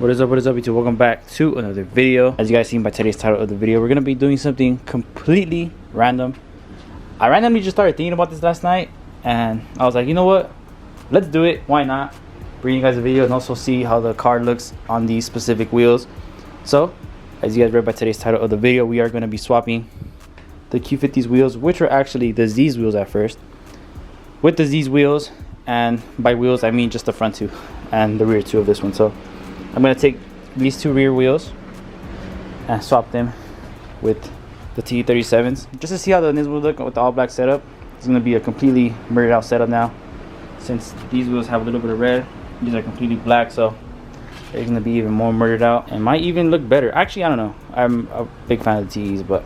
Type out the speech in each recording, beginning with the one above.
What is up YouTube? Welcome back to another video. As you guys seen by today's title of the video, we're gonna be doing something completely random. I randomly just started thinking about this last night and I was like, you know what, let's do it. Why not bring you guys a video and also see how the car looks on these specific wheels. So as you guys read by today's title of the video, we are going to be swapping the Q50's wheels, which were actually the Z's wheels at first, with the Z's wheels. And by wheels I mean just the front two and the rear two of this one. So I'm going to take these two rear wheels and swap them with the TE37s just to see how the Nismo look with the all black setup. It's going to be a completely mirrored out setup now, since these wheels have a little bit of red. These are completely black, so they're going to be even more mirrored out and might even look better. Actually, I don't know, I'm a big fan of the TEs, but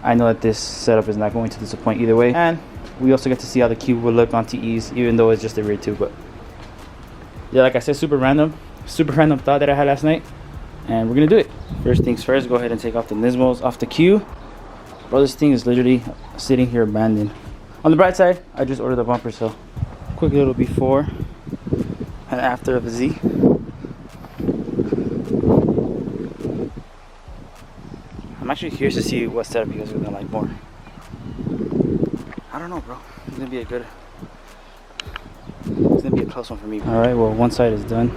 I know that this setup is not going to disappoint either way. And we also get to see how the Cube will look on TEs, even though it's just the rear two. But yeah, like I said, super random thought that I had last night, and we're gonna do it. First things first, go ahead and take off the Nismos off the Q. Bro, this thing is literally sitting here abandoned. On the bright side, I just ordered the bumper, so quick little before and after of the Z. I'm actually curious to see what setup you guys are gonna like more. I don't know, bro. It's gonna be a close one for me. All right, well, one side is done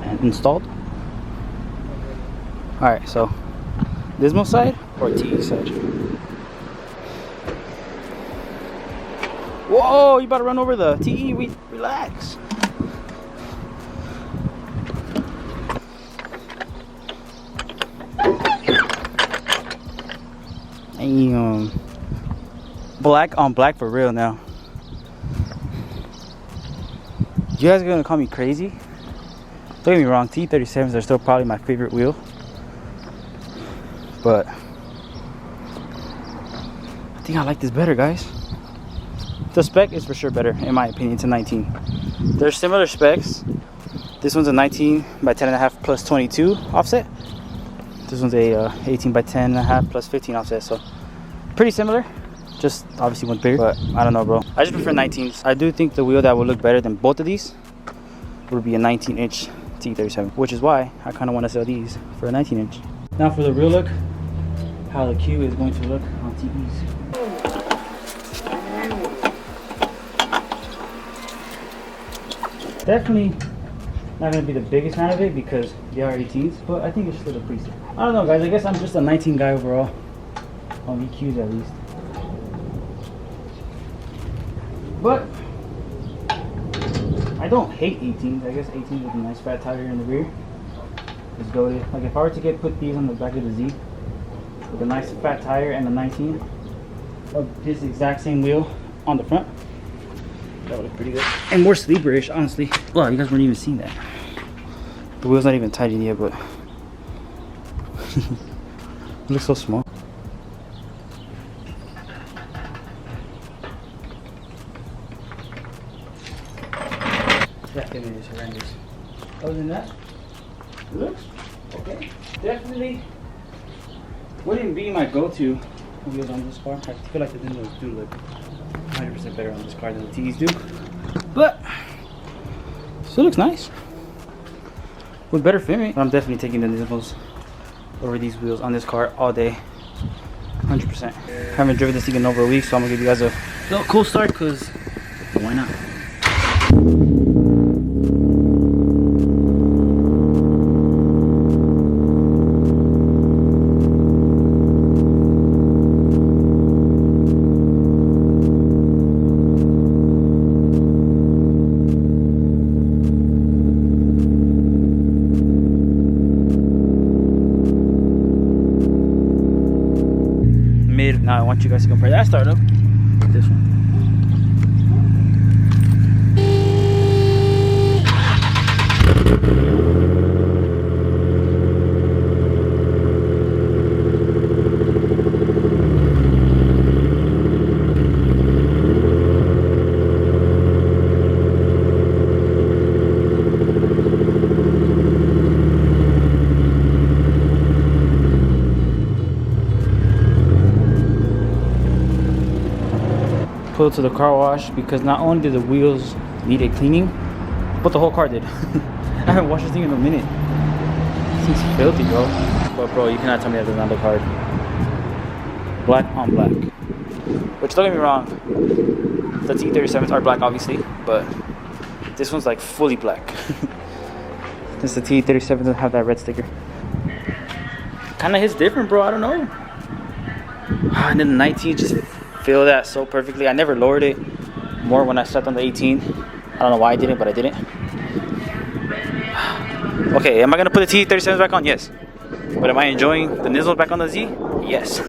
and installed. All right, so Nismo side or TE side? Whoa, you about to run over the TE? Relax. Damn. Black on black for real now. You guys are gonna call me crazy. Don't get me wrong, T37s are still probably my favorite wheel, but I think I like this better, guys. The spec is for sure better, in my opinion, to 19. They're similar specs. This one's a 19 by 10.5 plus 22 offset. This one's a 18 by 10.5 plus 15 offset, so pretty similar. Just obviously one's bigger, but I don't know, bro. I just prefer 19s. I do think the wheel that would look better than both of these would be a 19-inch T37, which is why I kind of want to sell these for a 19-inch. Now for the real look, how the Q is going to look on TEs. Definitely not going to be the biggest fan of it because they are 18s, but I think it's still a pretty sick. I don't know, guys. I guess I'm just a 19 guy overall, on EQs at least. But I don't hate 18s. I guess 18s with a nice fat tire in the rear is goated. Like if I were to put these on the back of the Z with a nice fat tire and a 19 of this exact same wheel on the front, that would look pretty good. And more sleeperish, honestly. Well, you guys weren't even seeing that. The wheel's not even tightened yet, but it looks so small. That image is horrendous. Other than that, it looks okay. Definitely wouldn't be my go-to wheels on this car. I feel like the Nismos do look 100% better on this car than the TEs do, but still looks nice with better fitment. I'm definitely taking the Nismos over these wheels on this car all day, 100%. Haven't driven this thing in over a week, so I'm gonna give you guys a little cool start because why not? Now I want you guys to compare that startup with this one. pulled to the car wash because not only do the wheels need a cleaning, But the whole car did. I haven't washed this thing in a minute. This thing's filthy, bro. But bro, you cannot tell me that does not look hard. Black on black. Which, don't get me wrong, the T37s are black obviously, but this one's like fully black. Since the T37 doesn't have that red sticker. Kinda hits different, bro, I don't know. And then the 19 just feel that so perfectly. I never lowered it more when I stepped on the 18. I don't know why I didn't, but I didn't. Okay, am I gonna put the T37s back on? Yes. But am I enjoying the Nismo back on the Z? Yes.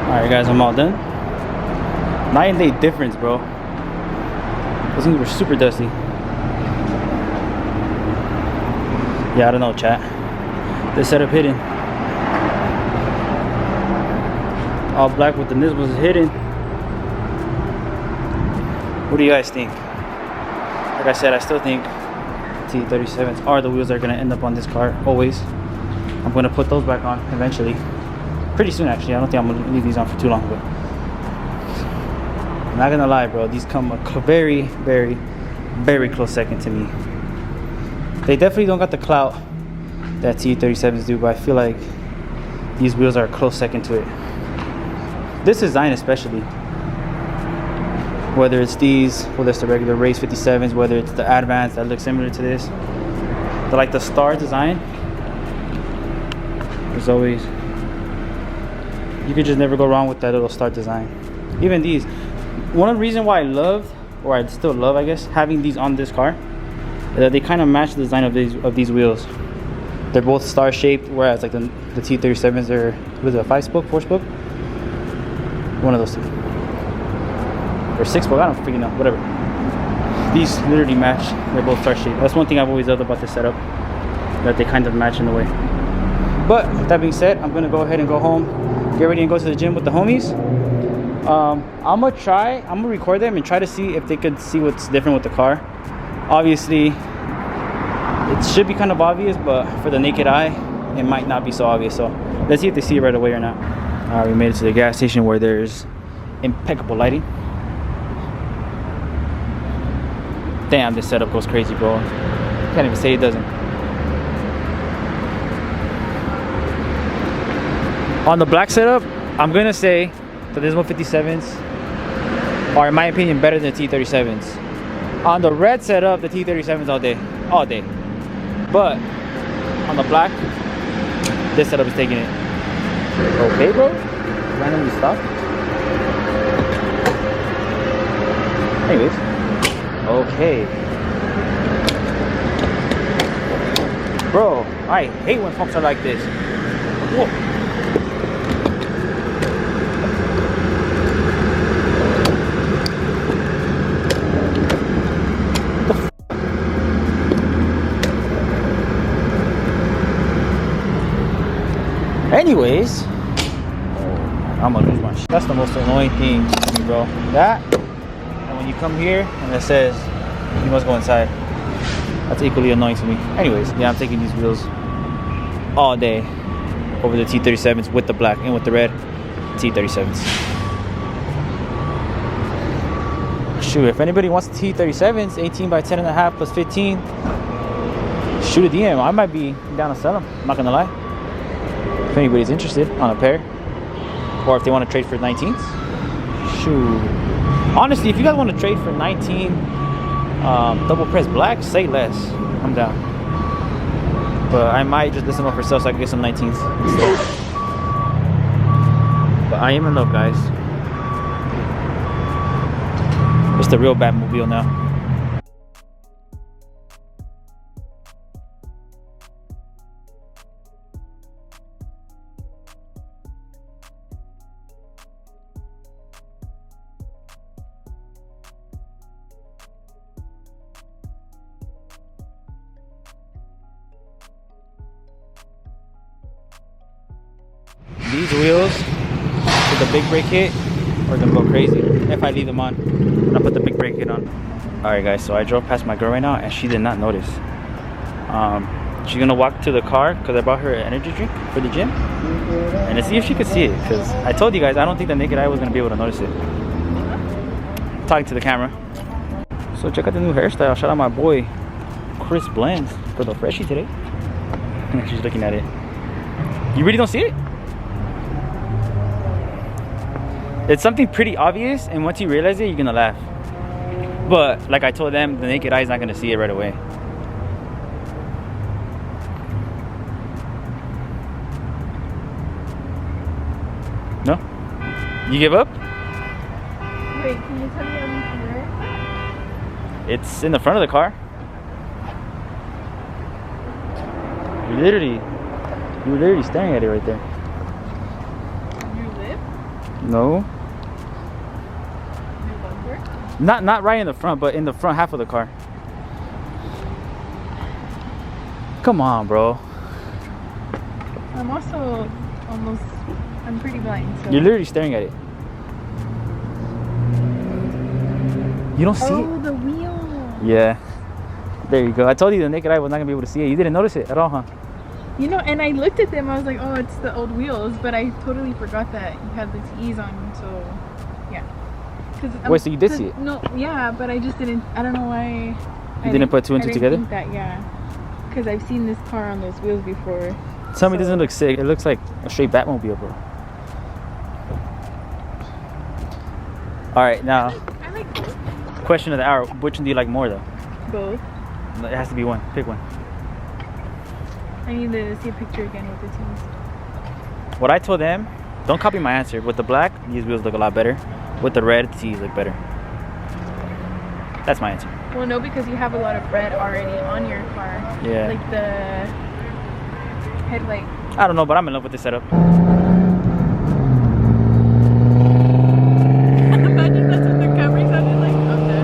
Alright guys, I'm all done. Night and day difference, bro. Those things were super dusty. Yeah, I don't know, chat. This setup hidden. All black with the Nismos is hidden. What do you guys think? Like I said, I still think T37s are the wheels that are going to end up on this car, always. I'm going to put those back on eventually. Pretty soon, actually. I don't think I'm going to leave these on for too long, but I'm not going to lie, bro. These come a very, very, very close second to me. They definitely don't got the clout that T37s do, but I feel like these wheels are a close second to it. This design especially. Whether it's these, whether it's the regular race 57s, whether it's the Advance that looks similar to this. Like the star design. There's always... You could just never go wrong with that little star design. Even these. One reason why I loved, or I still love, I guess, having these on this car, is that they kind of match the design of these wheels. They're both star shaped, whereas like the T37s are, was it a 5-spoke, 4-spoke? One of those two. Or 6-spoke, I don't freaking know, whatever. These literally match. They're both star shaped. That's one thing I've always loved about this setup, that they kind of match in a way. But with that being said, I'm gonna go ahead and go home, get ready and go to the gym with the homies. I'm gonna record them and try to see if they could see what's different with the car. Obviously, it should be kind of obvious, but for the naked eye, it might not be so obvious. So let's see if they see it right away or not. We made it to the gas station where there's impeccable lighting. Damn, this setup goes crazy, bro. Can't even say it doesn't. On the black setup, I'm gonna say the Nismo 57s are, in my opinion, better than the T37s. On the red setup, the T37s all day. But on the black, this setup is taking it. Okay, bro. Randomly stop. Anyways, okay, bro. I hate when pumps are like this. Whoa. Anyways, I'm gonna lose my shit. That's the most annoying thing to me, bro. That, and when you come here and it says you must go inside, that's equally annoying to me. Anyways, yeah, I'm taking these wheels all day over the T37s with the black and with the red T37s. Shoot, if anybody wants the T37s, 18 by 10.5 plus 15, shoot a DM. I might be down to sell them. I'm not gonna lie. If anybody's interested on a pair, or if they want to trade for 19s, shoot. Honestly, if you guys want to trade for 19 double press black, say less. I'm down. But I might just list them up for sale so I can get some 19s instead. But I am in love, guys. It's the real Batmobile now. these wheels with the big brake kit are gonna go crazy if I leave them on and I put the big brake kit on. Alright guys, so I drove past my girl right now and she did not notice. She's gonna walk to the car because I bought her an energy drink for the gym and to see if she could see it, because I told you guys I don't think the naked eye was gonna be able to notice it. Talking to the camera. So check out the new hairstyle. Shout out my boy Chris Blends for the freshie today. She's looking at it. You really don't see it? It's something pretty obvious, and once you realize it, you're gonna laugh. But like I told them, the naked eye is not gonna see it right away. No? You give up? Wait, can you tell me where? It's in the front of the car. You're literally staring at it right there. Your lip? No. Your bumper? Not right in the front, but in the front half of the car. Come on, bro. I'm also almost, I'm pretty blind, so. You're literally staring at it. You don't see it? Oh, the wheel. Yeah. There you go. I told you the naked eye was not gonna be able to see it. You didn't notice it at all, huh? You know, and I looked at them, I was like, oh, it's the old wheels, but I totally forgot that you had the T's on, so, yeah. Wait, so you did see it? No, yeah, but I just didn't, I don't know why. You didn't put two and two together? I didn't think that, yeah. Because I've seen this car on those wheels before. Tell me it doesn't look sick. It looks like a straight Batmobile, bro. Alright, now, I like both. question of the hour. Which one do you like more, though? Both. It has to be one. Pick one. I need to see a picture again with the T's. What I told them, don't copy my answer. With the black, these wheels look a lot better. With the red, the T's look better. That's my answer. Well, no, because you have a lot of red already on your car. Yeah. Like the headlight. I don't know, but I'm in love with this setup. Imagine that's what the Camry sounded like. Okay.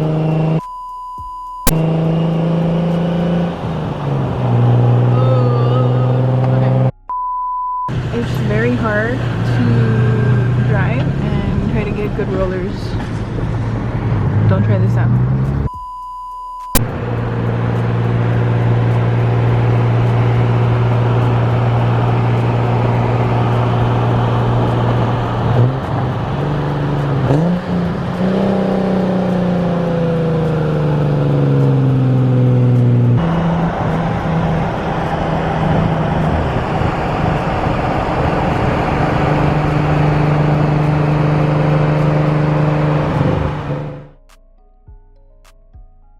It's very hard to drive and try to get good rollers. Don't try this out.